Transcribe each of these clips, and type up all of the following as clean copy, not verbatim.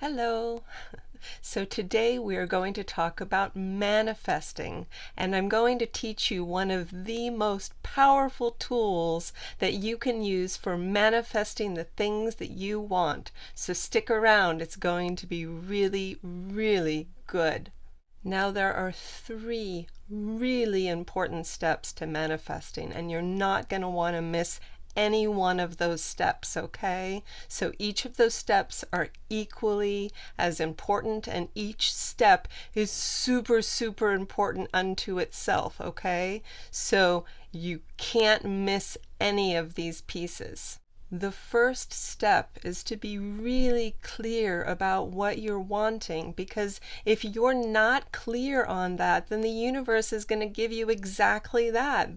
Hello. So today we are going to talk about manifesting, and I'm going to teach you one of the most powerful tools that you can use for manifesting the things that you want. So stick around, it's going to be really, really good. Now there are 3 really important steps to manifesting, and you're not going to want to miss any one of those steps, okay? So each of those steps are equally as important, and each step is super, super important unto itself, okay? So you can't miss any of these pieces. The first step is to be really clear about what you're wanting, because if you're not clear on that, then the universe is going to give you exactly that.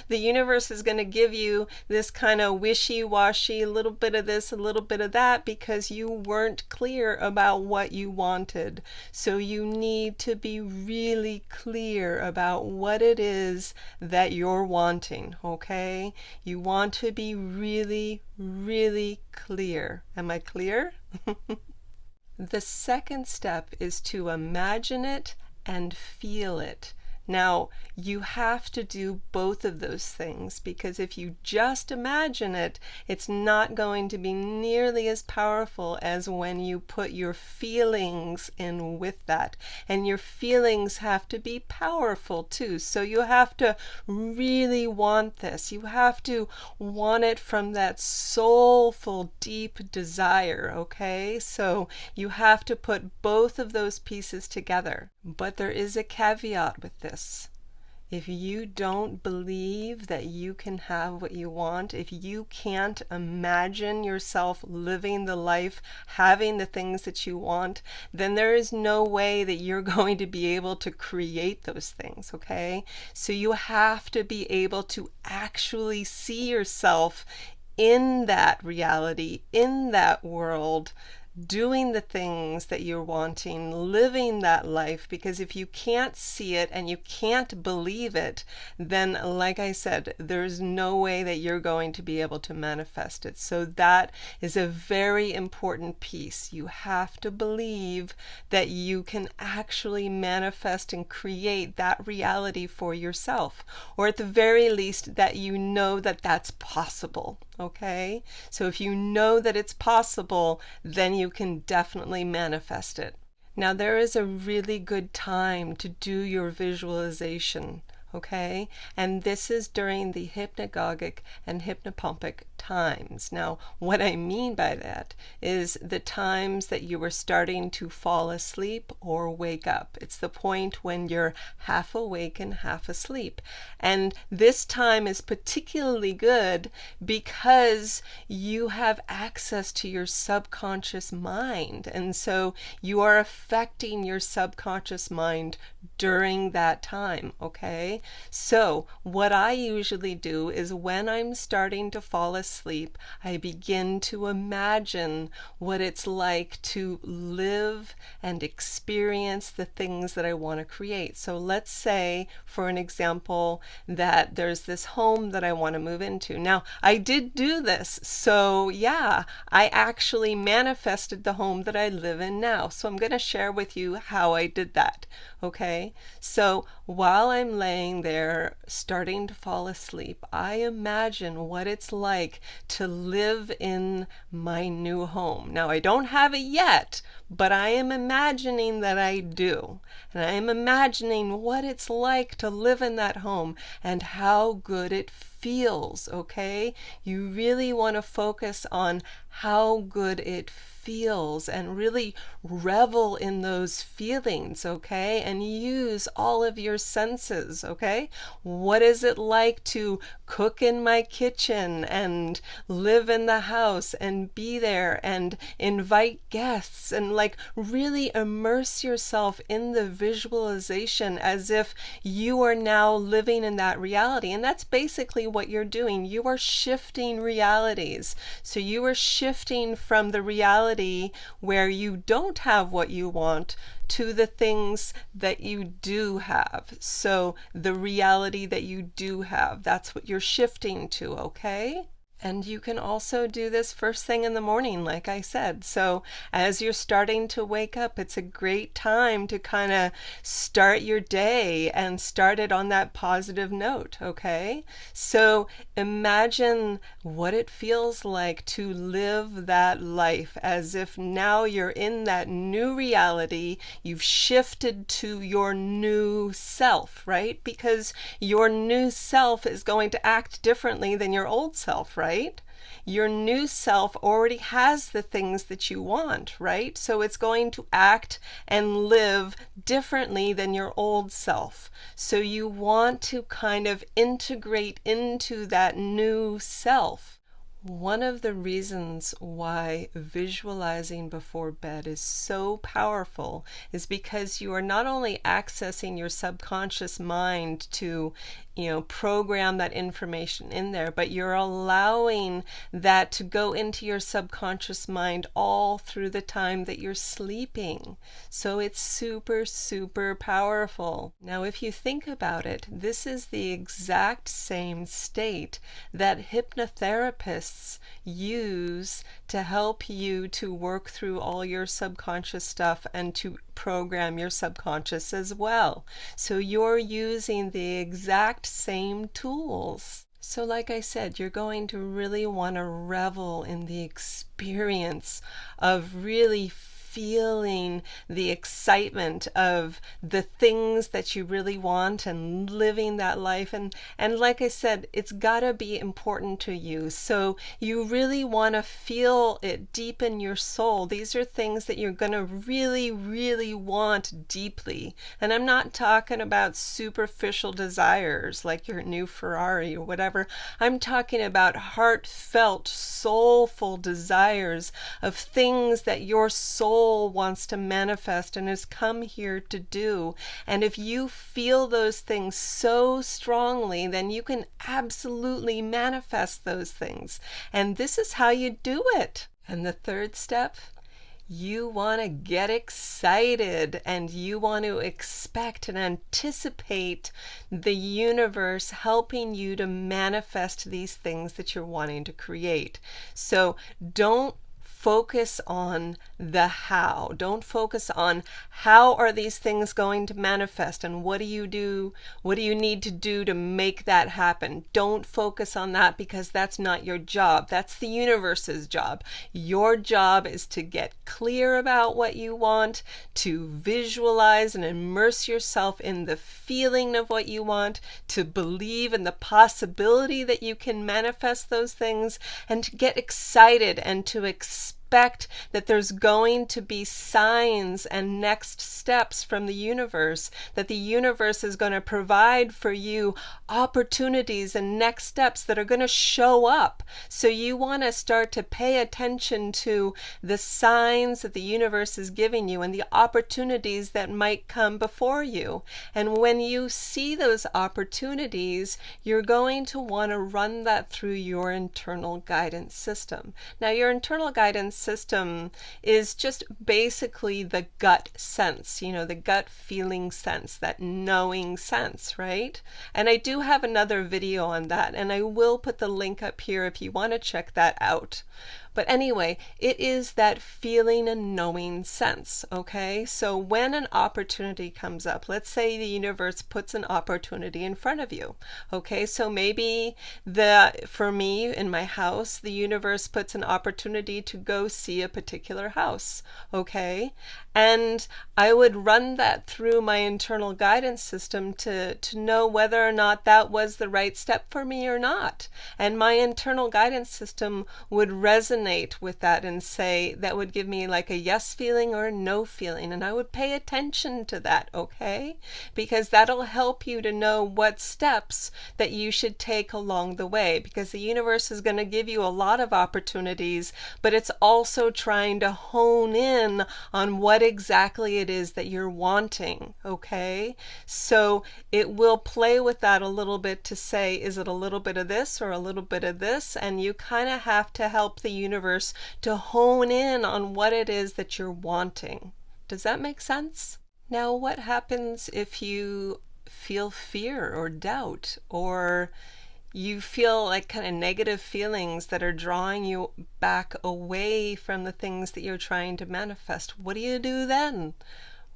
The universe is going to give you this kind of wishy-washy, a little bit of this, a little bit of that, because you weren't clear about what you wanted. So you need to be really clear about what it is that you're wanting, okay? You want to be really clear. Am I clear? The second step is to imagine it and feel it. Now, you have to do both of those things, because if you just imagine it, it's not going to be nearly as powerful as when you put your feelings in with that. And your feelings have to be powerful too. So you have to really want this. You have to want it from that soulful, deep desire, okay? So you have to put both of those pieces together. But there is a caveat with this. If you don't believe that you can have what you want, if you can't imagine yourself living the life, having the things that you want, then there is no way that you're going to be able to create those things, okay? So you have to be able to actually see yourself in that reality, in that world, doing the things that you're wanting, living that life, because if you can't see it and you can't believe it, then like I said, there's no way that you're going to be able to manifest it. So that is a very important piece. You have to believe that you can actually manifest and create that reality for yourself, or at the very least that you know that that's possible, okay? So if you know that it's possible, then you can definitely manifest it. Now there is a really good time to do your visualization, okay? And this is during the hypnagogic and hypnopompic times. Now, what I mean by that is the times that you are starting to fall asleep or wake up. It's the point when you're half awake and half asleep. And this time is particularly good because you have access to your subconscious mind. And so you are affecting your subconscious mind during that time, okay? So what I usually do is when I'm starting to fall asleep, I begin to imagine what it's like to live and experience the things that I want to create. So let's say, for an example, that there's this home that I want to move into. Now, I did do this. So yeah, I actually manifested the home that I live in now. So I'm going to share with you how I did that. Okay, so while I'm laying there starting to fall asleep, I imagine what it's like to live in my new home. Now, I don't have it yet, but I am imagining that I do. And I am imagining what it's like to live in that home and how good it feels, okay? You really want to focus on how good it feels and really revel in those feelings, okay? And use all of your senses, okay? What is it like to cook in my kitchen and live in the house and be there and invite guests and like really immerse yourself in the visualization as if you are now living in that reality. And that's basically what you're doing. You are shifting realities. So you are shifting from the reality where you don't have what you want to the things that you do have. So the reality that you do have, that's what you're shifting to, okay? And you can also do this first thing in the morning, like I said. So as you're starting to wake up, it's a great time to kind of start your day and start it on that positive note, okay? So imagine what it feels like to live that life as if now you're in that new reality. You've shifted to your new self, right? Because your new self is going to act differently than your old self, right? Your new self already has the things that you want, right? So it's going to act and live differently than your old self. So you want to kind of integrate into that new self. One of the reasons why visualizing before bed is so powerful is because you are not only accessing your subconscious mind to, program that information in there, but you're allowing that to go into your subconscious mind all through the time that you're sleeping. So it's super, super powerful. Now, if you think about it, this is the exact same state that hypnotherapists use to help you to work through all your subconscious stuff and to program your subconscious as well. So you're using the exact same tools. So like I said, you're going to really want to revel in the experience of really feeling the excitement of the things that you really want and living that life. And like I said, it's got to be important to you. So you really want to feel it deep in your soul. These are things that you're going to really, really want deeply. And I'm not talking about superficial desires like your new Ferrari or whatever. I'm talking about heartfelt, soulful desires of things that your soul wants to manifest and has come here to do. And if you feel those things so strongly, then you can absolutely manifest those things. And this is how you do it. And the third step, you want to get excited and you want to expect and anticipate the universe helping you to manifest these things that you're wanting to create. So don't focus on the how. Don't focus on how are these things going to manifest and what do you do? What do you need to do to make that happen? Don't focus on that because that's not your job. That's the universe's job. Your job is to get clear about what you want, to visualize and immerse yourself in the feeling of what you want, to believe in the possibility that you can manifest those things, and to get excited and to expect that there's going to be signs and next steps from the universe, that the universe is going to provide for you opportunities and next steps that are going to show up. So you want to start to pay attention to the signs that the universe is giving you and the opportunities that might come before you. And when you see those opportunities, you're going to want to run that through your internal guidance system. Now, your internal guidance system is just basically the gut sense, the gut feeling sense, that knowing sense, right? And I do have another video on that, and I will put the link up here if you want to check that out. But anyway, it is that feeling and knowing sense, okay? So when an opportunity comes up, let's say the universe puts an opportunity in front of you, okay? So maybe for me in my house, the universe puts an opportunity to go see a particular house, okay? And I would run that through my internal guidance system to know whether or not that was the right step for me or not. And my internal guidance system would resonate with that and say, that would give me like a yes feeling or a no feeling. And I would pay attention to that, okay? Because that'll help you to know what steps that you should take along the way. Because the universe is going to give you a lot of opportunities, but it's also trying to hone in on what exactly it is that you're wanting, okay? So it will play with that a little bit to say, is it a little bit of this or a little bit of this? And you kind of have to help the universe to hone in on what it is that you're wanting. Does that make sense? Now, what happens if you feel fear or doubt, or you feel like kind of negative feelings that are drawing you back away from the things that you're trying to manifest, what do you do then?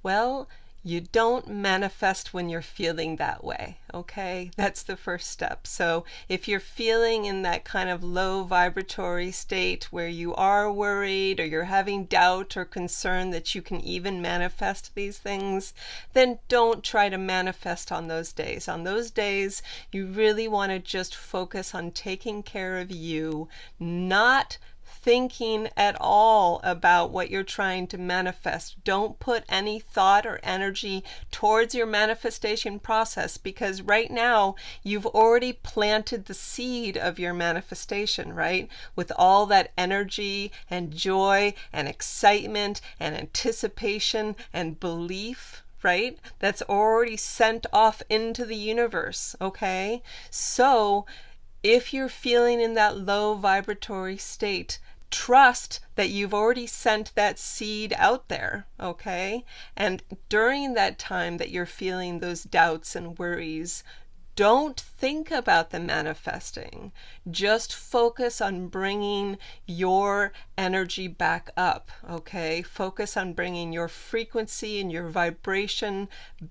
Well, you don't manifest when you're feeling that way, okay? That's the first step. So if you're feeling in that kind of low vibratory state where you are worried or you're having doubt or concern that you can even manifest these things, then don't try to manifest on those days. On those days, you really want to just focus on taking care of you, not thinking at all about what you're trying to manifest. Don't put any thought or energy towards your manifestation process, because right now you've already planted the seed of your manifestation, right? With all that energy and joy and excitement and anticipation and belief, right? That's already sent off into the universe, okay? So if you're feeling in that low vibratory state, trust that you've already sent that seed out there, okay? And during that time that you're feeling those doubts and worries, don't think about the manifesting. Just focus on bringing your energy back up, okay? Focus on bringing your frequency and your vibration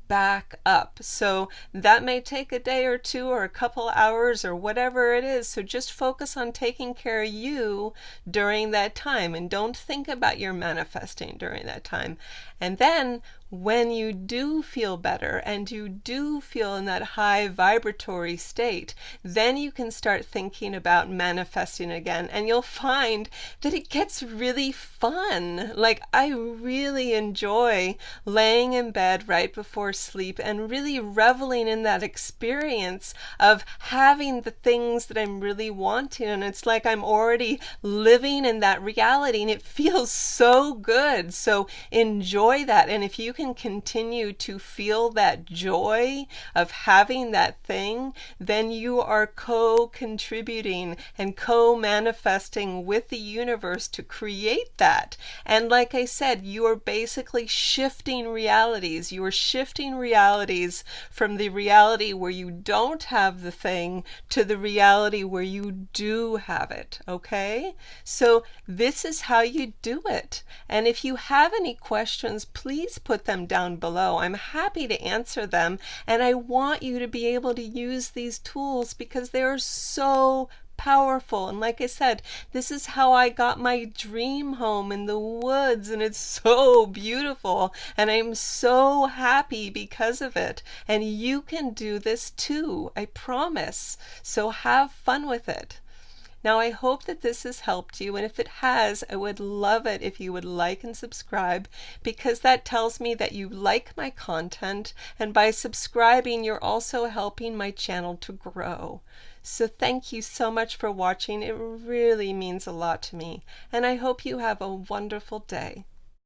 back up. So that may take a day or two or a couple hours or whatever it is. So just focus on taking care of you during that time, and don't think about your manifesting during that time. And then when you do feel better and you do feel in that high vibratory state, then you can start thinking about manifesting again, and you'll find that it gets really fun. Like, I really enjoy laying in bed right before sleep and really reveling in that experience of having the things that I'm really wanting, and it's like I'm already living in that reality, and it feels so good. So enjoy that, and if you can continue to feel that joy of having that thing, then you are co-contributing and co-manifesting with the universe to create that. And like I said, you are basically shifting realities. You are shifting realities from the reality where you don't have the thing to the reality where you do have it, okay? So this is how you do it. And if you have any questions, please put them down below. I'm happy to answer them, and I want you to be able to use these tools because they are so powerful. And like I said, this is how I got my dream home in the woods, and it's so beautiful, and I'm so happy because of it. And you can do this too, I promise. So have fun with it. Now, I hope that this has helped you, and if it has, I would love it if you would like and subscribe, because that tells me that you like my content, and by subscribing, you're also helping my channel to grow. So thank you so much for watching. It really means a lot to me, and I hope you have a wonderful day.